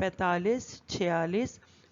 45, 46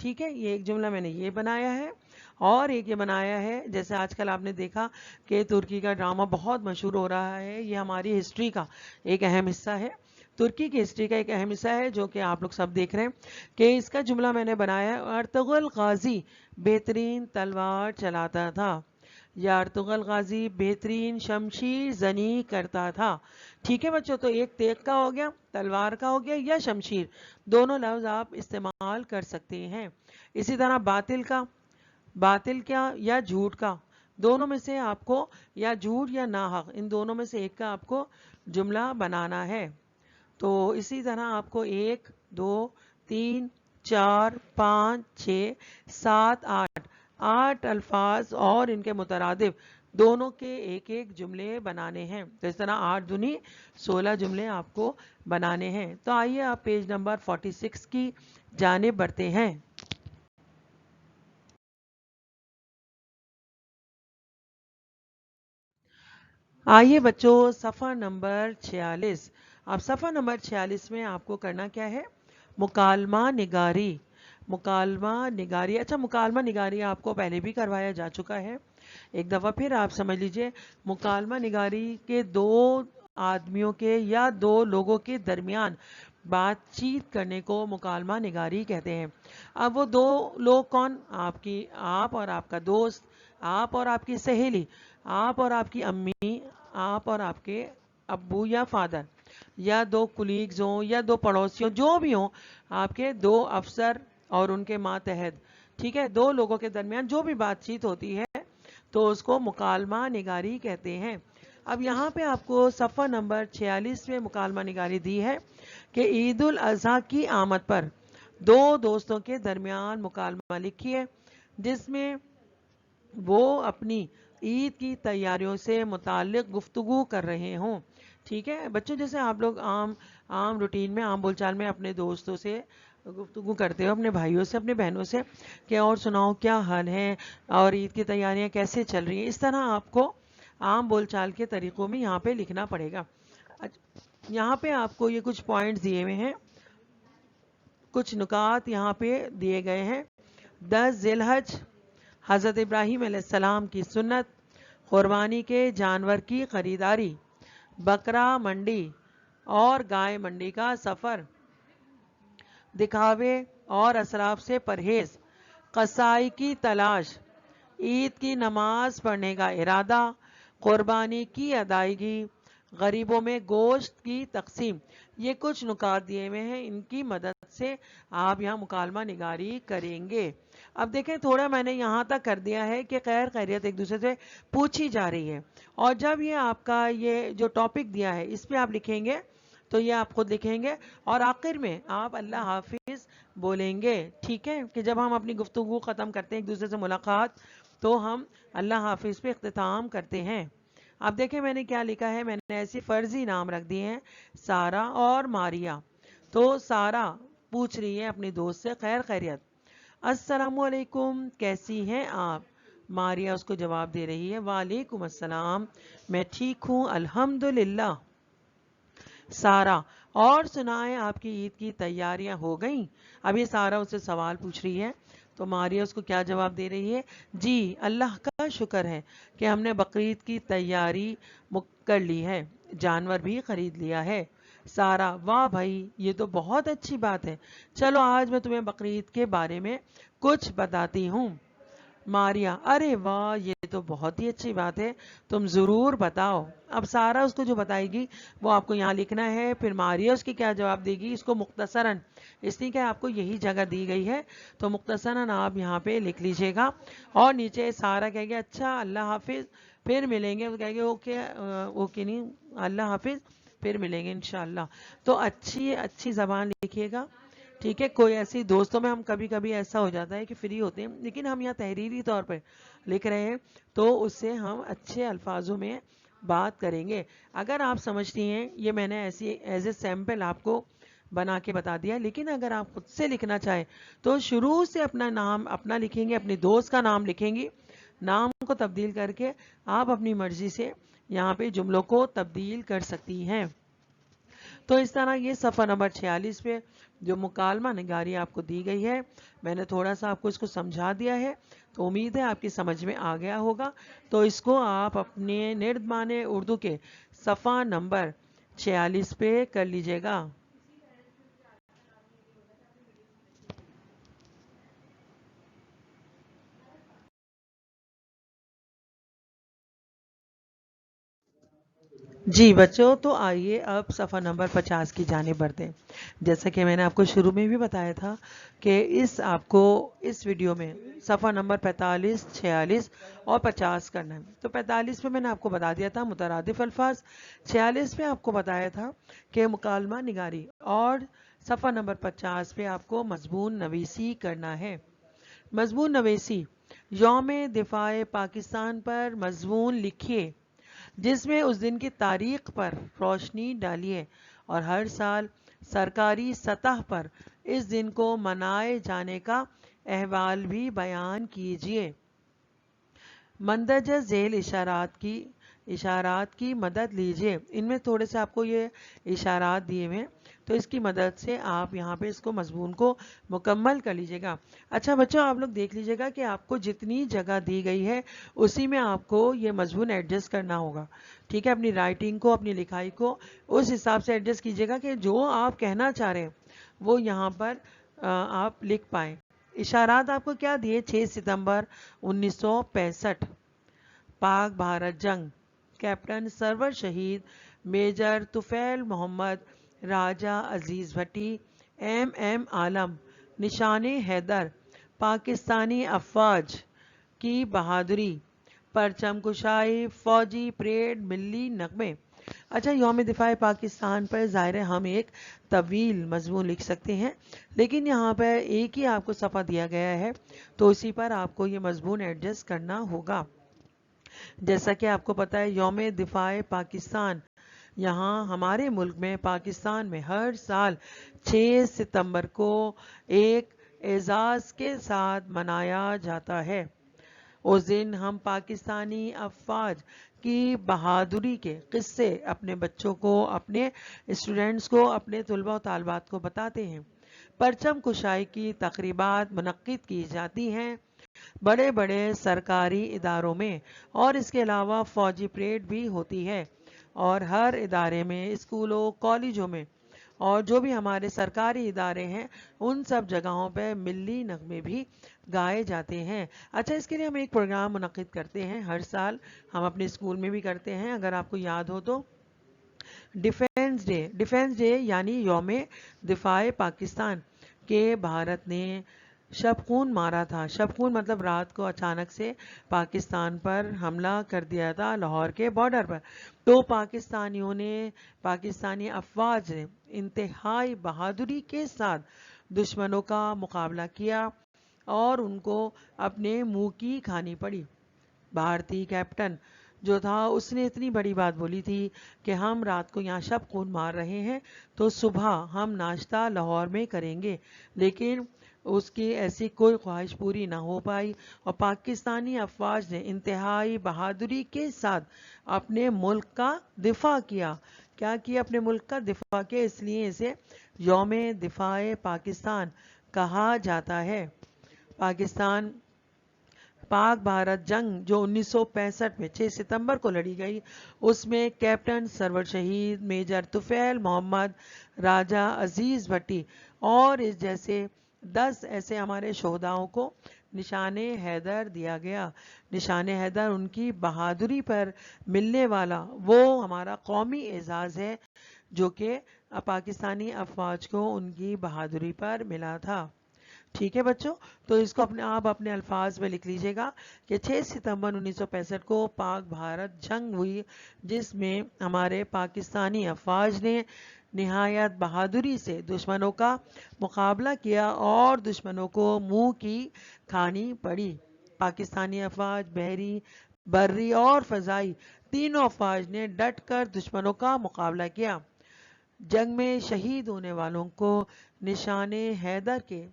ٹھیک ہے, یہ ایک جملہ میں نے یہ بنایا ہے, اور ایک یہ بنایا ہے جیسے آج کل آپ نے دیکھا کہ ترکی کا ڈرامہ بہت مشہور ہو رہا ہے, یہ ہماری ہسٹری کا ایک اہم حصہ ہے, ترکی کی ہسٹری کا ایک اہم حصہ ہے جو کہ آپ لوگ سب دیکھ رہے ہیں کہ اس کا جملہ میں نے بنایا ہے, ارطغرل غازی بہترین تلوار چلاتا تھا, یا ارطغرل غازی بہترین شمشیر زنی کرتا تھا. ٹھیک ہے بچوں, تو ایک تیغ کا ہو گیا, تلوار کا ہو گیا, یا شمشیر, دونوں لفظ آپ استعمال کر سکتے ہیں. اسی طرح باطل کا, باطل کیا یا جھوٹ کا, دونوں میں سے آپ کو, یا جھوٹ یا ناحق, ان دونوں میں سے ایک کا آپ کو جملہ بنانا ہے. تو اسی طرح آپ کو 1 2 3 4 5 6 7 8 الفاظ اور ان کے مترادف دونوں کے ایک ایک جملے بنانے ہیں. تو اس طرح 8 دونی 16 جملے آپ کو بنانے ہیں. تو آئیے آپ پیج نمبر 46 کی جانب بڑھتے ہیں. آئیے بچوں صفحہ نمبر 46. اب صفحہ نمبر 46 میں آپ کو کرنا کیا ہے, مکالمہ نگاری. مکالمہ نگاری, اچھا مکالمہ نگاری آپ کو پہلے بھی کروایا جا چکا ہے, ایک دفعہ پھر آپ سمجھ لیجئے. مکالمہ نگاری کے دو آدمیوں کے یا دو لوگوں کے درمیان بات چیت کرنے کو مکالمہ نگاری کہتے ہیں. اب وہ دو لوگ کون, آپ اور آپ کا دوست, آپ اور آپ کی سہیلی, آپ اور آپ کی امی, آپ اور آپ کے ابو یا فادر, یا دو کولیگز ہوں یا دو پڑوسیوں, جو بھی ہوں, آپ کے دو افسر اور ان کے ماتحت, ٹھیک ہے, دو لوگوں کے درمیان جو بھی بات چیت ہوتی ہے تو اس کو مکالمہ نگاری کہتے ہیں. اب یہاں پہ آپ کو صفحہ نمبر 46 میں مکالمہ نگاری دی ہے کہ عید الاضحیٰ کی آمد پر دو دوستوں کے درمیان مکالمہ لکھیے جس میں وہ اپنی عید کی تیاریوں سے متعلق گفتگو کر رہے ہوں. ٹھیک ہے بچوں, جیسے آپ لوگ عام روٹین میں, عام بول چال میں اپنے دوستوں سے گفتگو کرتے ہو, اپنے بھائیوں سے, اپنے بہنوں سے, کہ اور سناؤ کیا حال ہے اور عید کی تیاریاں کیسے چل رہی ہیں, اس طرح آپ کو عام بول چال کے طریقوں میں یہاں پہ لکھنا پڑے گا. یہاں پہ آپ کو یہ کچھ پوائنٹس دیے ہوئے ہیں, کچھ نکات یہاں پہ دیے گئے ہیں. 10 ذی الحج, حضرت ابراہیم علیہ السلام کی سنت, قربانی کے جانور کی خریداری, بکرا منڈی اور گائے منڈی کا سفر, دکھاوے اور اسراف سے پرہیز, قصائی کی تلاش, عید کی نماز پڑھنے کا ارادہ, قربانی کی ادائیگی, غریبوں میں گوشت کی تقسیم. یہ کچھ نکات دیے ہوئے ہیں, ان کی مدد سے آپ یہاں مکالمہ نگاری کریں گے. اب دیکھیں تھوڑا میں نے یہاں تک کر دیا ہے کہ خیر خیریت ایک دوسرے سے پوچھی جا رہی ہے, اور جب یہ آپ کا یہ جو ٹاپک دیا ہے اس پہ آپ لکھیں گے تو یہ آپ خود لکھیں گے, اور آخر میں آپ اللہ حافظ بولیں گے. ٹھیک ہے, کہ جب ہم اپنی گفتگو ختم کرتے ہیں ایک دوسرے سے ملاقات تو ہم اللہ حافظ پہ اختتام کرتے ہیں. اب دیکھیں میں نے کیا لکھا ہے, میں نے ایسی فرضی نام رکھ دیے ہیں, سارا اور ماریا. تو سارا پوچھ رہی ہے اپنی دوست سے خیر خیریت, السلام علیکم کیسی ہیں آپ. ماریا اس کو جواب دے رہی ہے, وعلیکم السلام میں ٹھیک ہوں الحمدللہ. سارا, اور سنائیں آپ کی عید کی تیاریاں ہو گئیں. اب یہ سارا اسے سوال پوچھ رہی ہے تو ماریا اس کو کیا جواب دے رہی ہے, جی اللہ کا شکر ہے کہ ہم نے بقرعید کی تیاری کر لی ہے, جانور بھی خرید لیا ہے. سارا, واہ بھائی یہ تو بہت اچھی بات ہے, چلو آج میں تمہیں بقرعید کے بارے میں کچھ بتاتی ہوں. ماریا, ارے واہ یہ تو بہت ہی اچھی بات ہے, تم ضرور بتاؤ. اب سارا اس کو جو بتائے گی وہ آپ کو یہاں لکھنا ہے, پھر ماریا اس کی کیا جواب دے گی اس کو مختصراً, اس لیے کہ آپ کو یہی جگہ دی گئی ہے تو مختصراً آپ یہاں پہ لکھ لیجئے گا. اور نیچے سارا کہے گی اچھا اللہ حافظ پھر ملیں گے, وہ کہے گی اوکے اوکے نہیں اللہ حافظ پھر ملیں گے انشاءاللہ. تو اچھی زبان لکھیے گا. ٹھیک ہے, کوئی ایسی دوستوں میں ہم کبھی کبھی ایسا ہو جاتا ہے کہ فری ہوتے ہیں لیکن ہم یہاں تحریری طور پر لکھ رہے ہیں تو اس سے ہم اچھے الفاظوں میں بات کریں گے. اگر آپ سمجھتی ہیں, یہ میں نے ایسی ایز اے سیمپل آپ کو بنا کے بتا دیا, لیکن اگر آپ خود سے لکھنا چاہیں تو شروع سے اپنا نام اپنا لکھیں گے, اپنی دوست کا نام لکھیں گی, نام کو تبدیل کر کے آپ اپنی مرضی سے یہاں پہ جملوں کو تبدیل کر سکتی ہیں. تو اس طرح یہ صفحہ نمبر 46 پہ جو مکالمہ نگاری آپ کو دی گئی ہے، میں نے تھوڑا سا آپ کو اس کو سمجھا دیا ہے، تو امید ہے آپ کی سمجھ میں آ گیا ہوگا۔ تو اس کو آپ اپنے نردمان اردو کے صفحہ نمبر 46 پہ کر لیجئے گا۔ جی بچوں، تو آئیے اب صفحہ نمبر 50 کی جانب بڑھتے ہیں۔ جیسا کہ میں نے آپ کو شروع میں بھی بتایا تھا کہ آپ کو اس ویڈیو میں صفحہ نمبر 45، 46 اور 50 کرنا ہے۔ تو 45 پہ میں نے آپ کو بتا دیا تھا مترادف الفاظ، 46 پہ آپ کو بتایا تھا کہ مکالمہ نگاری، اور صفحہ نمبر 50 پہ آپ کو مضمون نویسی کرنا ہے۔ مضمون نویسی: یوم دفاع پاکستان پر مضمون لکھیے جس میں اس دن کی تاریخ پر روشنی ڈالیے اور ہر سال سرکاری سطح پر اس دن کو منائے جانے کا احوال بھی بیان کیجیے۔ مندرجہ ذیل اشارات کی مدد لیجیے۔ ان میں تھوڑے سے آپ کو یہ اشارات دیے ہوئے ہیں، تو اس کی مدد سے آپ یہاں پہ اس کو مضمون کو مکمل کر لیجیے گا۔ اچھا بچوں، آپ لوگ دیکھ لیجیے گا کہ آپ کو جتنی جگہ دی گئی ہے اسی میں آپ کو یہ مضمون ایڈجسٹ کرنا ہوگا، ٹھیک ہے؟ اپنی رائٹنگ کو، اپنی لکھائی کو اس حساب سے ایڈجسٹ کیجیے گا کہ جو آپ کہنا چاہ رہے ہیں وہ یہاں پر آپ لکھ پائیں۔ اشارات آپ کو کیا دیے؟ 6 ستمبر 1965، پاک بھارت جنگ، کیپٹن سرور شہید میجر طفیل محمد راجہ عزیز بھٹی، ایم عالم، نشان حیدر، پاکستانی افواج کی بہادری، پرچم کشائی، فوجی پریڈ، ملی نغمے۔ اچھا، یوم دفاع پاکستان پر ظاہر ہے ہم ایک طویل مضمون لکھ سکتے ہیں، لیکن یہاں پہ ایک ہی آپ کو صفحہ دیا گیا ہے، تو اسی پر آپ کو یہ مضمون ایڈجسٹ کرنا ہوگا۔ جیسا کہ آپ کو پتہ ہے یوم دفاع پاکستان یہاں ہمارے ملک میں پاکستان میں ہر سال 6 ستمبر کو ایک اعزاز کے ساتھ منایا جاتا ہے۔ اس دن ہم پاکستانی افواج کی بہادری کے قصے اپنے بچوں کو، اپنے اسٹوڈنٹس کو، اپنے طلباء و طالبات کو بتاتے ہیں۔ پرچم کشائی کی تقریبات منعقد کی جاتی ہیں بڑے بڑے سرکاری اداروں میں، اور اس کے علاوہ فوجی پریڈ بھی ہوتی ہے، اور ہر ادارے میں، اسکولوں، کالجوں میں، اور جو بھی ہمارے سرکاری ادارے ہیں ان سب جگہوں پہ ملی نغمے بھی گائے جاتے ہیں۔ اچھا، اس کے لیے ہم ایک پروگرام منعقد کرتے ہیں ہر سال، ہم اپنے اسکول میں بھی کرتے ہیں، اگر آپ کو یاد ہو تو ڈیفینس ڈے۔ ڈیفینس ڈے یعنی یوم دفاع پاکستان کہ بھارت نے شب خون مارا تھا۔ شب خون مطلب رات کو اچانک سے پاکستان پر حملہ کر دیا تھا لاہور کے بارڈر پر، تو پاکستانیوں نے، پاکستانی افواج نے انتہائی بہادری کے ساتھ دشمنوں کا مقابلہ کیا اور ان کو اپنے منہ کی کھانی پڑی۔ بھارتی کیپٹن جو تھا اس نے اتنی بڑی بات بولی تھی کہ ہم رات کو یہاں شب خون مار رہے ہیں تو صبح ہم ناشتہ لاہور میں کریں گے، لیکن اس کی ایسی کوئی خواہش پوری نہ ہو پائی، اور پاکستانی افواج نے انتہائی بہادری کے ساتھ اپنے ملک کا دفاع کیا۔ کیا کیا؟ اپنے ملک کا دفاع کیا، اس لیے اسے یوم دفاع پاکستان کہا جاتا ہے۔ پاک بھارت جنگ جو 1965 میں 6 ستمبر کو لڑی گئی، اس میں کیپٹن سرور شہید میجر طفیل محمد راجہ عزیز بھٹی اور اس جیسے 10 ایسے ہمارے شہداؤں کو نشان حیدر دیا گیا۔ نشان حیدر ان کی بہادری پر ملنے والا وہ ہمارا قومی اعزاز ہے جو کہ پاکستانی افواج کو ان کی بہادری پر ملا تھا۔ ٹھیک ہے بچوں، تو اس کو آپ اپنے الفاظ میں لکھ لیجئے گا کہ 6 ستمبر 1965 کو پاک بھارت جنگ ہوئی جس میں ہمارے پاکستانی افواج نے نہایت بہادری سے دشمنوں کا مقابلہ کیا اور دشمنوں کو منہ کی کھانی پڑی۔ پاکستانی افواج بحری، بری اور فضائی تینوں افواج نے ڈٹ کر دشمنوں کا مقابلہ کیا۔ جنگ میں شہید ہونے والوں کو نشان حیدر کے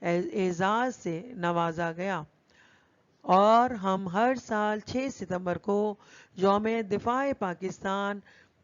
اعزاز سے نوازا گیا، اور ہم ہر سال 6 ستمبر کو یوم دفاع پاکستان